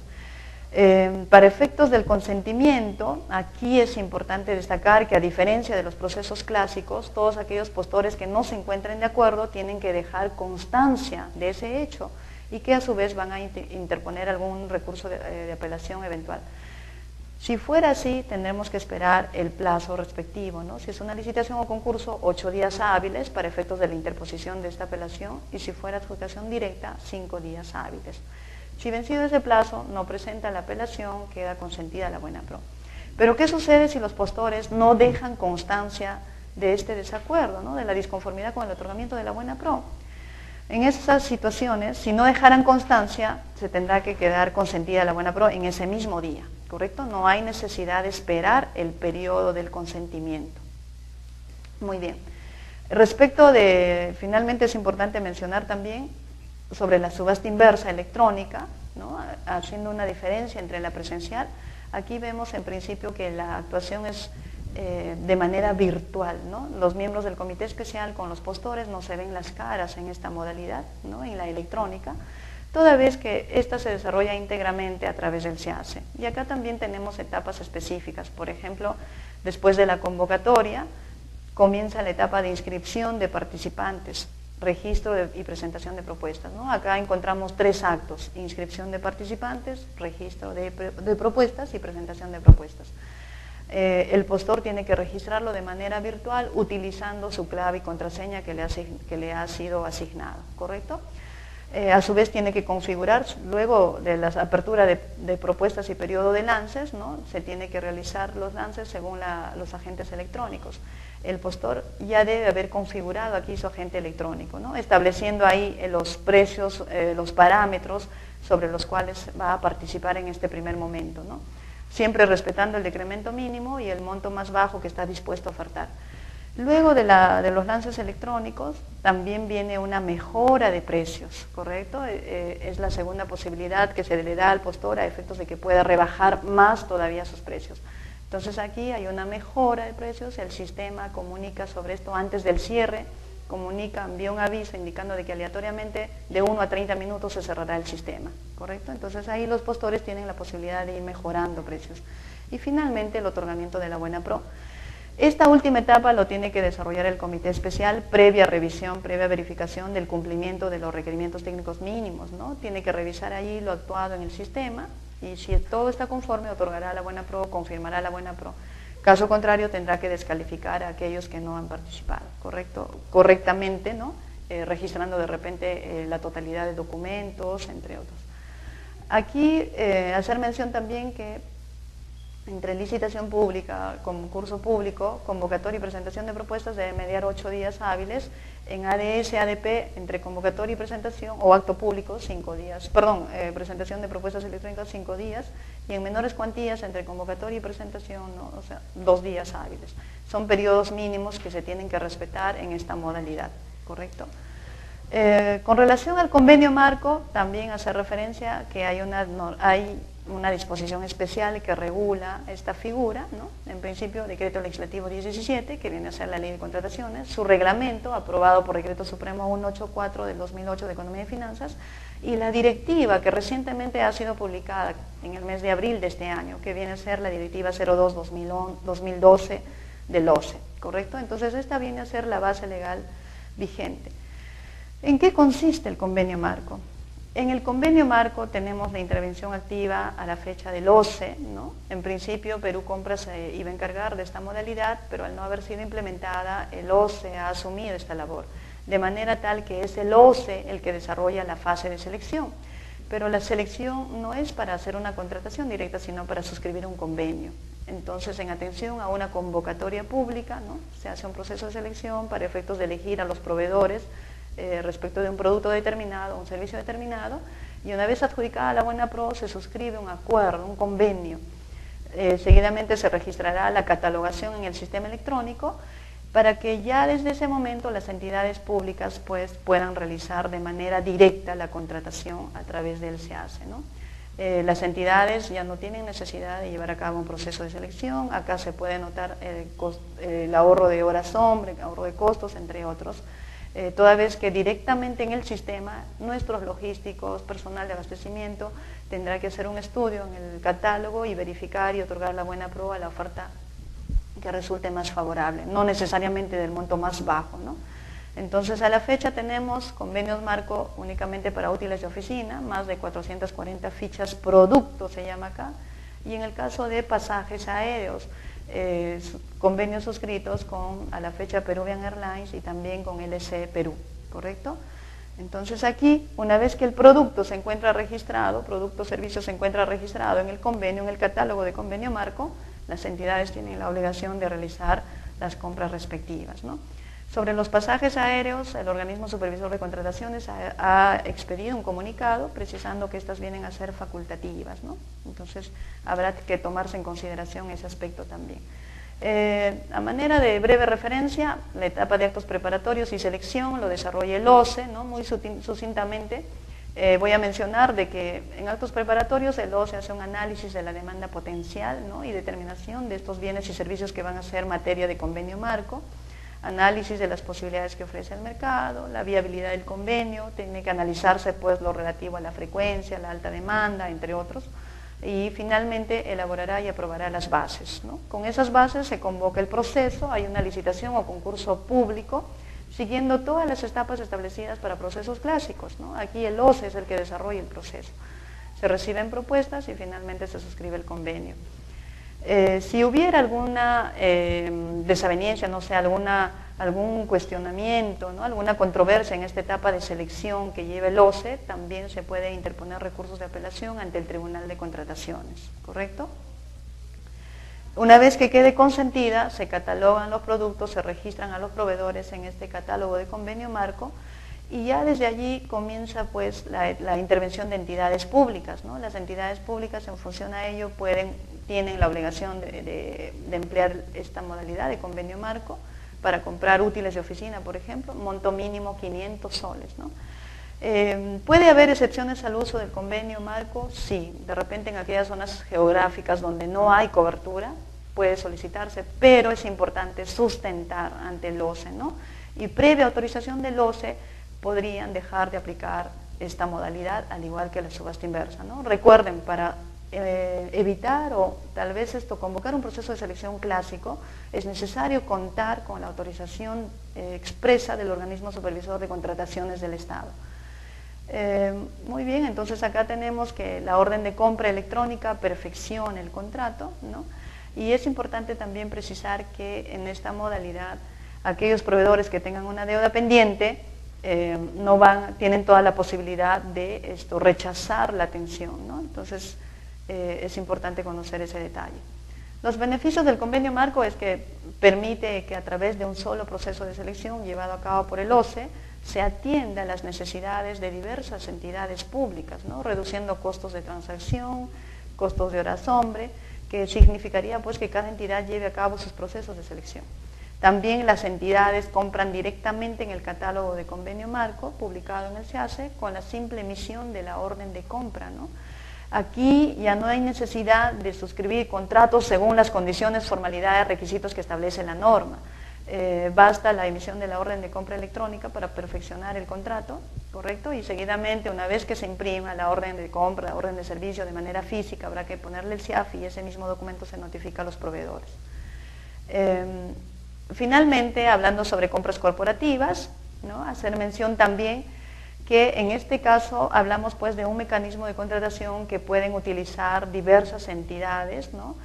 Para efectos del consentimiento, aquí es importante destacar que, a diferencia de los procesos clásicos, todos aquellos postores que no se encuentren de acuerdo tienen que dejar constancia de ese hecho y que a su vez van a interponer algún recurso de apelación eventual. Si fuera así, tendremos que esperar el plazo respectivo, ¿no? Si es una licitación o concurso, 8 días hábiles para efectos de la interposición de esta apelación, y si fuera adjudicación directa, 5 días hábiles. Si vencido ese plazo no presenta la apelación, queda consentida la buena pro. Pero ¿qué sucede si los postores no dejan constancia de este desacuerdo, ¿no? De la disconformidad con el otorgamiento de la buena pro? En esas situaciones, si no dejaran constancia, se tendrá que quedar consentida la buena pro en ese mismo día, ¿correcto? No hay necesidad de esperar el periodo del consentimiento. Muy bien. Respecto de, finalmente es importante mencionar también sobre la subasta inversa electrónica, ¿no? Haciendo una diferencia entre la presencial. Aquí vemos en principio que la actuación es de manera virtual, ¿no? Los miembros del comité especial con los postores no se ven las caras en esta modalidad, ¿no? En la electrónica, toda vez que esta se desarrolla íntegramente a través del SEACE. Y acá también tenemos etapas específicas. Por ejemplo, después de la convocatoria comienza la etapa de inscripción de participantes, registro y presentación de propuestas, ¿no? Acá encontramos 3 actos: inscripción de participantes, registro de propuestas y presentación de propuestas. El postor tiene que registrarlo de manera virtual utilizando su clave y contraseña que le ha sido asignado, ¿correcto? A su vez tiene que configurar, luego de la apertura de propuestas y periodo de lances, ¿no? Se tiene que realizar los lances según los agentes electrónicos. El postor ya debe haber configurado aquí su agente electrónico, ¿no? Estableciendo ahí los precios, los parámetros sobre los cuales va a participar en este primer momento, ¿no? Siempre respetando el decremento mínimo y el monto más bajo que está dispuesto a ofertar. Luego de los lances electrónicos también viene una mejora de precios, ¿correcto? Es la segunda posibilidad que se le da al postor a efectos de que pueda rebajar más todavía sus precios. Entonces aquí hay una mejora de precios, el sistema comunica sobre esto antes del cierre comunica, envía un aviso indicando de que aleatoriamente de 1 a 30 minutos se cerrará el sistema, ¿correcto? Entonces ahí los postores tienen la posibilidad de ir mejorando precios. Y finalmente el otorgamiento de la buena pro. Esta última etapa lo tiene que desarrollar el comité especial previa revisión, previa verificación del cumplimiento de los requerimientos técnicos mínimos, ¿no? Tiene que revisar allí lo actuado en el sistema y si todo está conforme otorgará la buena pro, confirmará la buena pro. Caso contrario tendrá que descalificar a aquellos que no han participado, correctamente, ¿no? Registrando de repente la totalidad de documentos, entre otros. Aquí hacer mención también que entre licitación pública, concurso público, convocatoria y presentación de propuestas debe mediar 8 días hábiles, en ADS, ADP, entre convocatoria y presentación, o acto público, 5 días, perdón, presentación de propuestas electrónicas 5 días, y en menores cuantías entre convocatoria y presentación, ¿no? O sea, 2 días hábiles. Son periodos mínimos que se tienen que respetar en esta modalidad, ¿correcto? Con relación al convenio marco, también hace referencia que hay una disposición especial que regula esta figura, ¿no? En principio, Decreto Legislativo 1017, que viene a ser la Ley de Contrataciones, su reglamento, aprobado por Decreto Supremo 184 del 2008 de Economía y Finanzas, y la directiva que recientemente ha sido publicada en el mes de abril de este año, que viene a ser la Directiva 02-2012 del OCE, ¿correcto? Entonces, esta viene a ser la base legal vigente. ¿En qué consiste el convenio marco? En el convenio marco tenemos la intervención activa a la fecha del OCE, ¿no? En principio Perú Compras se iba a encargar de esta modalidad, pero al no haber sido implementada, el OCE ha asumido esta labor, de manera tal que es el OCE el que desarrolla la fase de selección. Pero la selección no es para hacer una contratación directa, sino para suscribir un convenio. Entonces, en atención a una convocatoria pública, ¿no? Se hace un proceso de selección para efectos de elegir a los proveedores respecto de un producto determinado, un servicio determinado, y una vez adjudicada la buena pro se suscribe un acuerdo, un convenio. Seguidamente se registrará la catalogación en el sistema electrónico para que ya desde ese momento las entidades públicas pues, puedan realizar de manera directa la contratación a través del SEACE, ¿no? Las entidades ya no tienen necesidad de llevar a cabo un proceso de selección, acá se puede notar el ahorro de horas hombre, ahorro de costos, entre otros. Toda vez que directamente en el sistema, nuestros logísticos, personal de abastecimiento, tendrá que hacer un estudio en el catálogo y verificar y otorgar la buena prueba a la oferta que resulte más favorable, no necesariamente del monto más bajo, ¿no? Entonces, a la fecha tenemos convenios marco únicamente para útiles de oficina, más de 440 fichas producto se llama acá, y en el caso de pasajes aéreos, convenios suscritos con a la fecha Peruvian Airlines y también con LC Perú, ¿correcto? Entonces aquí, una vez que el producto se encuentra registrado, producto o servicio se encuentra registrado en el convenio, en el catálogo de convenio marco, las entidades tienen la obligación de realizar las compras respectivas, ¿no? Sobre los pasajes aéreos, el organismo supervisor de contrataciones ha expedido un comunicado precisando que estas vienen a ser facultativas, ¿no? Entonces habrá que tomarse en consideración ese aspecto también. A manera de breve referencia, la etapa de actos preparatorios y selección lo desarrolla el OCE, ¿no? Muy sucintamente. Voy a mencionar de que en actos preparatorios el OCE hace un análisis de la demanda potencial, ¿no? Y determinación de estos bienes y servicios que van a ser materia de convenio marco, análisis de las posibilidades que ofrece el mercado, la viabilidad del convenio, tiene que analizarse pues lo relativo a la frecuencia, la alta demanda, entre otros, y finalmente elaborará y aprobará las bases, ¿no? Con esas bases se convoca el proceso, hay una licitación o concurso público, siguiendo todas las etapas establecidas para procesos clásicos, ¿no? Aquí el OCE es el que desarrolla el proceso. Se reciben propuestas y finalmente se suscribe el convenio. Si hubiera alguna desaveniencia, no sé, algún cuestionamiento, ¿no? Alguna controversia en esta etapa de selección que lleva el OCE, también se puede interponer recursos de apelación ante el Tribunal de Contrataciones, ¿correcto? Una vez que quede consentida, se catalogan los productos, se registran a los proveedores en este catálogo de convenio marco, y ya desde allí comienza pues la intervención de entidades públicas, ¿no? Las entidades públicas en función a ello tienen la obligación de emplear esta modalidad de convenio marco para comprar útiles de oficina, por ejemplo, monto mínimo 500 soles, ¿no? ¿Puede haber excepciones al uso del convenio marco? Sí, de repente en aquellas zonas geográficas donde no hay cobertura puede solicitarse, pero es importante sustentar ante el OCE, ¿no? y previa autorización del OCE podrían dejar de aplicar esta modalidad, al igual que la subasta inversa, ¿no? Recuerden, para evitar o tal vez convocar un proceso de selección clásico, es necesario contar con la autorización expresa del organismo supervisor de contrataciones del Estado. Muy bien, entonces acá tenemos que la orden de compra electrónica perfecciona el contrato, ¿no? Y es importante también precisar que en esta modalidad aquellos proveedores que tengan una deuda pendiente tienen toda la posibilidad de rechazar la atención, ¿no? Entonces es importante conocer ese detalle. Los beneficios del convenio marco es que permite que a través de un solo proceso de selección llevado a cabo por el OCE se atienda a las necesidades de diversas entidades públicas, ¿no? Reduciendo costos de transacción, costos de horas hombre, que significaría pues que cada entidad lleve a cabo sus procesos de selección. También las entidades compran directamente en el catálogo de convenio marco publicado en el SEACE con la simple emisión de la orden de compra, ¿no? Aquí ya no hay necesidad de suscribir contratos según las condiciones, formalidades, requisitos que establece la norma. Basta la emisión de la orden de compra electrónica para perfeccionar el contrato, ¿correcto? Y seguidamente, una vez que se imprima la orden de compra, la orden de servicio de manera física, habrá que ponerle el CIAF y ese mismo documento se notifica a los proveedores. Finalmente, hablando sobre compras corporativas, ¿no? Hacer mención también que en este caso hablamos pues de un mecanismo de contratación que pueden utilizar diversas entidades, ¿no?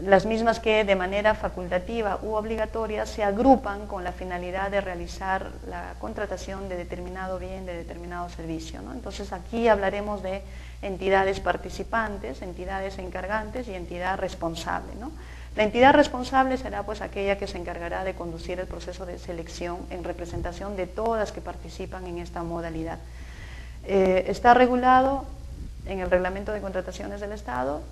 Las mismas que de manera facultativa u obligatoria se agrupan con la finalidad de realizar la contratación de determinado bien, de determinado servicio, ¿no? Entonces aquí hablaremos de entidades participantes, entidades encargantes y entidad responsable, ¿no? La entidad responsable será pues aquella que se encargará de conducir el proceso de selección en representación de todas las que participan en esta modalidad. Está regulado en el Reglamento de Contrataciones del Estado,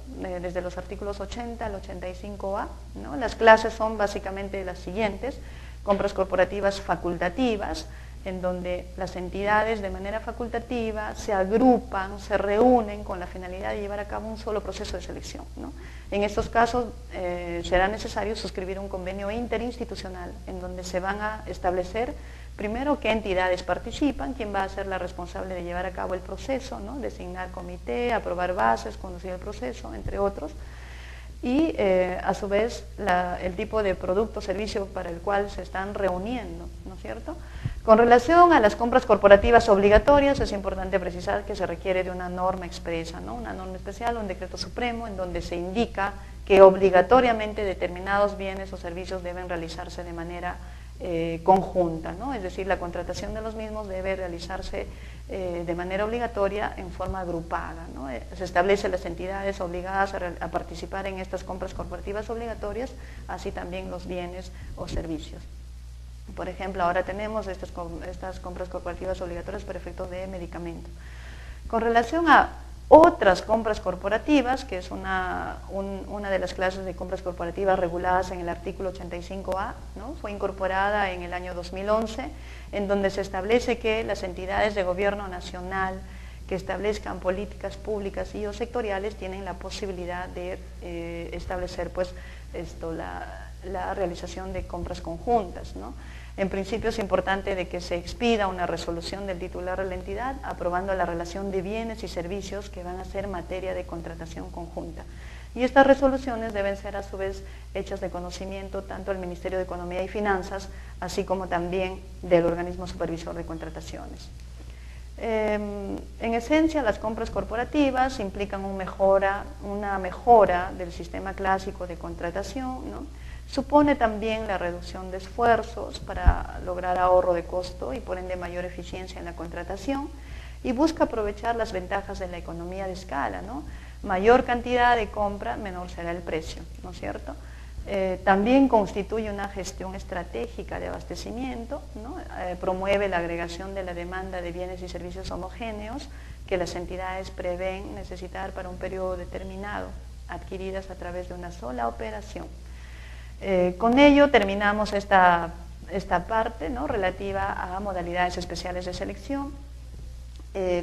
desde los artículos 80 al 85A, ¿no? Las clases son básicamente las siguientes: compras corporativas facultativas, en donde las entidades de manera facultativa se agrupan, se reúnen con la finalidad de llevar a cabo un solo proceso de selección, ¿no? En estos casos será necesario suscribir un convenio interinstitucional en donde se van a establecer primero qué entidades participan, quién va a ser la responsable de llevar a cabo el proceso, ¿no? Designar comité, aprobar bases, conducir el proceso, entre otros, y a su vez el tipo de producto o servicio para el cual se están reuniendo, ¿no es cierto? Con relación a las compras corporativas obligatorias, es importante precisar que se requiere de una norma expresa, ¿no? Una norma especial, un decreto supremo, en donde se indica que obligatoriamente determinados bienes o servicios deben realizarse de manera conjunta, ¿no? Es decir, la contratación de los mismos debe realizarse de manera obligatoria en forma agrupada, ¿no? Se establecen las entidades obligadas a participar en estas compras corporativas obligatorias, así también los bienes o servicios. Por ejemplo, ahora tenemos estas compras corporativas obligatorias para efectos de medicamentos. Con relación a otras compras corporativas, que es una de las clases de compras corporativas reguladas en el artículo 85A, ¿no? Fue incorporada en el año 2011, en donde se establece que las entidades de gobierno nacional que establezcan políticas públicas y o sectoriales tienen la posibilidad de establecer pues, la realización de compras conjuntas, ¿no? En principio es importante de que se expida una resolución del titular de la entidad aprobando la relación de bienes y servicios que van a ser materia de contratación conjunta. Y estas resoluciones deben ser a su vez hechas de conocimiento tanto al Ministerio de Economía y Finanzas, así como también del organismo supervisor de contrataciones. En esencia, las compras corporativas implican una mejora del sistema clásico de contratación, ¿no? Supone también la reducción de esfuerzos para lograr ahorro de costo y por ende mayor eficiencia en la contratación, y busca aprovechar las ventajas de la economía de escala, ¿no? Mayor cantidad de compra, menor será el precio, ¿no es cierto? También constituye una gestión estratégica de abastecimiento, ¿no? Promueve la agregación de la demanda de bienes y servicios homogéneos que las entidades prevén necesitar para un periodo determinado, adquiridas a través de una sola operación. Con ello terminamos esta parte, ¿no? Relativa a modalidades especiales de selección,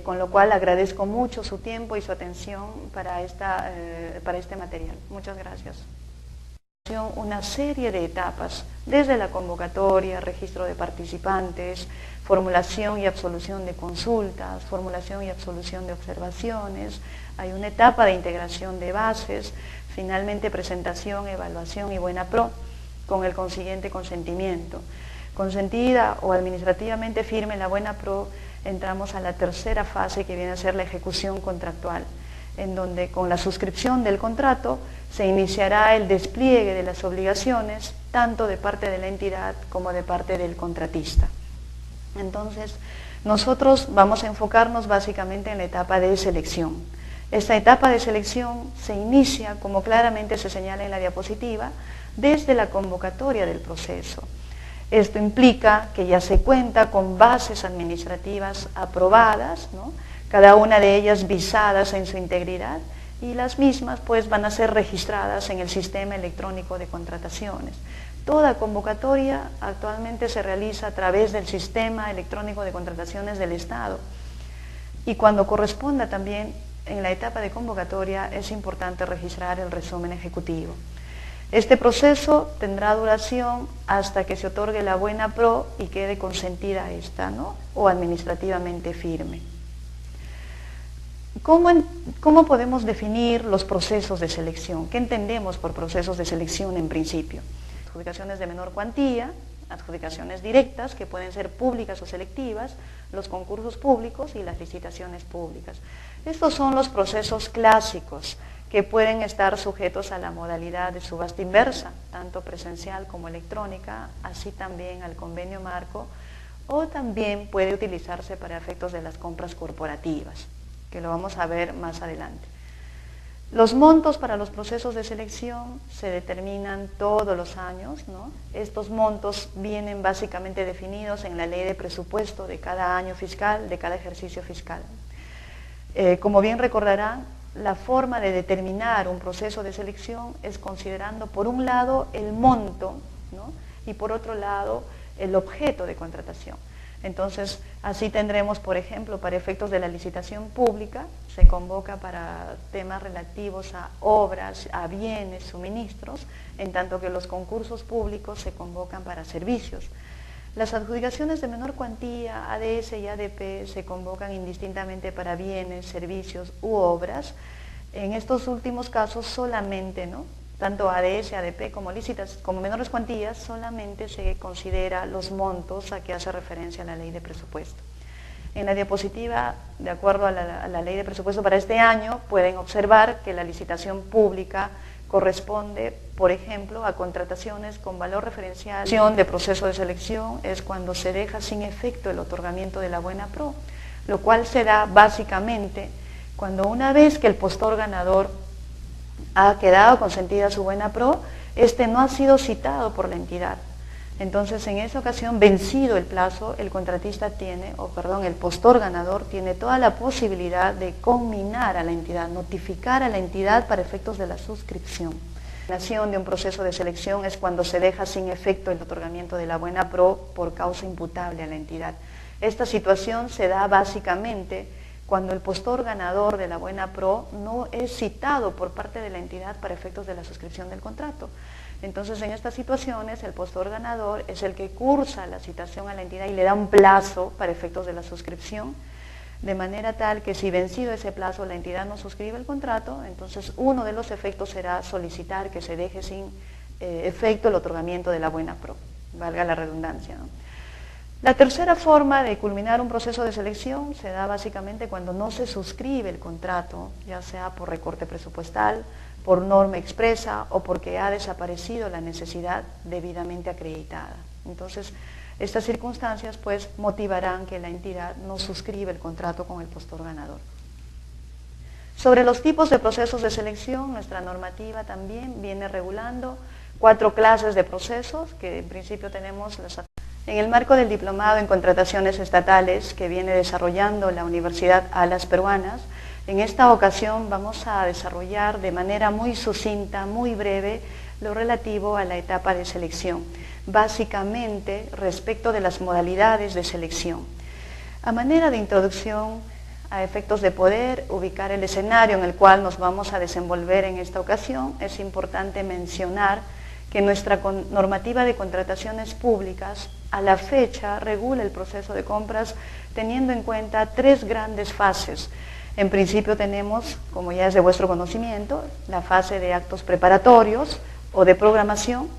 con lo cual agradezco mucho su tiempo y su atención para este material. Muchas gracias. una serie de etapas, desde la convocatoria, registro de participantes, formulación y absolución de consultas, formulación y absolución de observaciones, hay una etapa de integración de bases, finalmente presentación, evaluación y buena pro, con el consiguiente consentimiento. Consentida o administrativamente firme la buena pro, entramos a la tercera fase, que viene a ser la ejecución contractual, en donde con la suscripción del contrato se iniciará el despliegue de las obligaciones, tanto de parte de la entidad como de parte del contratista. Entonces, nosotros vamos a enfocarnos básicamente en la etapa de selección. Esta etapa de selección se inicia, como claramente se señala en la diapositiva, desde la convocatoria del proceso. Esto implica que ya se cuenta con bases administrativas aprobadas, ¿no?, cada una de ellas visadas en su integridad, y las mismas pues van a ser registradas en el sistema electrónico de contrataciones. Toda convocatoria actualmente se realiza a través del sistema electrónico de contrataciones del Estado, y cuando corresponda también en la etapa de convocatoria es importante registrar el resumen ejecutivo. Este proceso tendrá duración hasta que se otorgue la buena pro y quede consentida esta, ¿no?, o administrativamente firme. ¿Cómo podemos definir los procesos de selección? ¿Qué entendemos por procesos de selección en principio? Adjudicaciones de menor cuantía, adjudicaciones directas, que pueden ser públicas o selectivas, los concursos públicos y las licitaciones públicas. Estos son los procesos clásicos que pueden estar sujetos a la modalidad de subasta inversa, tanto presencial como electrónica, así también al convenio marco, o también puede utilizarse para efectos de las compras corporativas, que lo vamos a ver más adelante. Los montos para los procesos de selección se determinan todos los años, ¿no? Estos montos vienen básicamente definidos en la ley de presupuesto de cada año fiscal, de cada ejercicio fiscal. Como bien recordarán, la forma de determinar un proceso de selección es considerando por un lado el monto, ¿no?, y por otro lado el objeto de contratación. Entonces, así tendremos, por ejemplo, para efectos de la licitación pública, se convoca para temas relativos a obras, a bienes, suministros, en tanto que los concursos públicos se convocan para servicios. Las adjudicaciones de menor cuantía, ADS y ADP, se convocan indistintamente para bienes, servicios u obras. En estos últimos casos solamente, ¿no?, tanto ADS, ADP como menores cuantías, solamente se considera los montos a que hace referencia la ley de presupuesto. En la diapositiva, de acuerdo a la ley de presupuesto para este año, pueden observar que la licitación pública corresponde, por ejemplo, a contrataciones con valor referencial de proceso de selección, es cuando se deja sin efecto el otorgamiento de la buena pro, lo cual se da básicamente cuando una vez que el postor ganador ha quedado consentida su buena pro, este no ha sido citado por la entidad. Entonces, en esa ocasión, vencido el plazo, el contratista el postor ganador tiene toda la posibilidad de conminar a la entidad, notificar a la entidad para efectos de la suscripción. La acción de un proceso de selección es cuando se deja sin efecto el otorgamiento de la buena pro por causa imputable a la entidad. Esta situación se da básicamente cuando el postor ganador de la buena pro no es citado por parte de la entidad para efectos de la suscripción del contrato. Entonces, en estas situaciones, el postor ganador es el que cursa la citación a la entidad y le da un plazo para efectos de la suscripción, de manera tal que si vencido ese plazo la entidad no suscribe el contrato, entonces uno de los efectos será solicitar que se deje sin efecto el otorgamiento de la buena pro, valga la redundancia, ¿no? La tercera forma de culminar un proceso de selección se da básicamente cuando no se suscribe el contrato, ya sea por recorte presupuestal, por norma expresa o porque ha desaparecido la necesidad debidamente acreditada. Entonces, estas circunstancias pues motivarán que la entidad no suscriba el contrato con el postor ganador. Sobre los tipos de procesos de selección, nuestra normativa también viene regulando 4 clases de procesos, que en principio tenemos en el marco del diplomado en contrataciones estatales que viene desarrollando la Universidad Alas Peruanas. En esta ocasión vamos a desarrollar de manera muy sucinta, muy breve, lo relativo a la etapa de selección, básicamente respecto de las modalidades de selección. A manera de introducción, a efectos de poder ubicar el escenario en el cual nos vamos a desenvolver en esta ocasión, es importante mencionar que nuestra normativa de contrataciones públicas a la fecha regula el proceso de compras teniendo en cuenta 3 grandes fases. En principio tenemos, como ya es de vuestro conocimiento, la fase de actos preparatorios o de programación,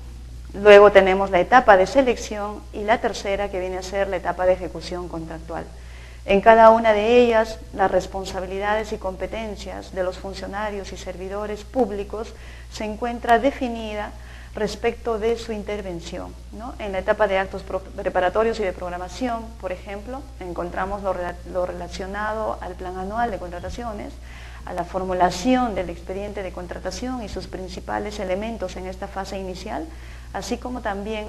luego tenemos la etapa de selección y la tercera que viene a ser la etapa de ejecución contractual. En cada una de ellas, las responsabilidades y competencias de los funcionarios y servidores públicos se encuentra definida respecto de su intervención, ¿no? En la etapa de actos preparatorios y de programación, por ejemplo, encontramos lo relacionado al plan anual de contrataciones, a la formulación del expediente de contratación y sus principales elementos en esta fase inicial, así como también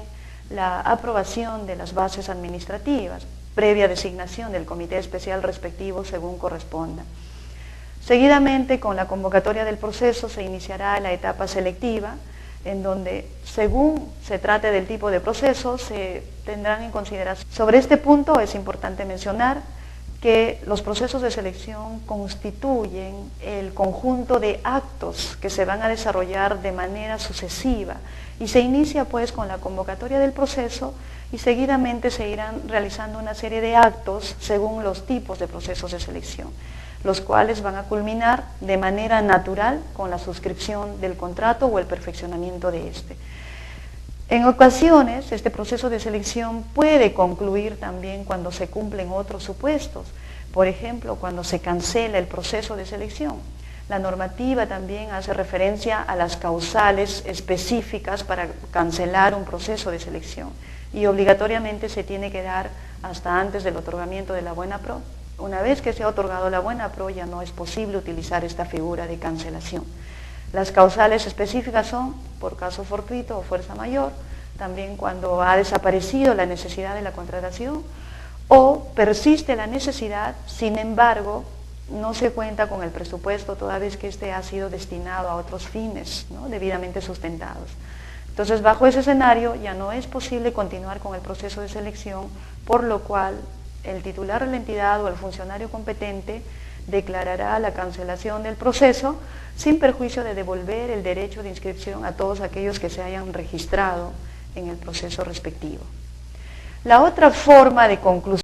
la aprobación de las bases administrativas, previa designación del comité especial respectivo según corresponda. Seguidamente, con la convocatoria del proceso se iniciará la etapa selectiva, en donde, según se trate del tipo de proceso, se tendrán en consideración. Sobre este punto es importante mencionar que los procesos de selección constituyen el conjunto de actos que se van a desarrollar de manera sucesiva y se inicia pues con la convocatoria del proceso y seguidamente se irán realizando una serie de actos según los tipos de procesos de selección, los cuales van a culminar de manera natural con la suscripción del contrato o el perfeccionamiento de este. En ocasiones, este proceso de selección puede concluir también cuando se cumplen otros supuestos, por ejemplo, cuando se cancela el proceso de selección. La normativa también hace referencia a las causales específicas para cancelar un proceso de selección y obligatoriamente se tiene que dar hasta antes del otorgamiento de la buena pro. Una vez que se ha otorgado la buena pro, ya no es posible utilizar esta figura de cancelación. Las causales específicas son por caso fortuito o fuerza mayor, también cuando ha desaparecido la necesidad de la contratación o persiste la necesidad, sin embargo, no se cuenta con el presupuesto toda vez que este ha sido destinado a otros fines, ¿no?, debidamente sustentados. Entonces, bajo ese escenario ya no es posible continuar con el proceso de selección, por lo cual el titular de la entidad o el funcionario competente declarará la cancelación del proceso sin perjuicio de devolver el derecho de inscripción a todos aquellos que se hayan registrado en el proceso respectivo. La otra forma de conclusión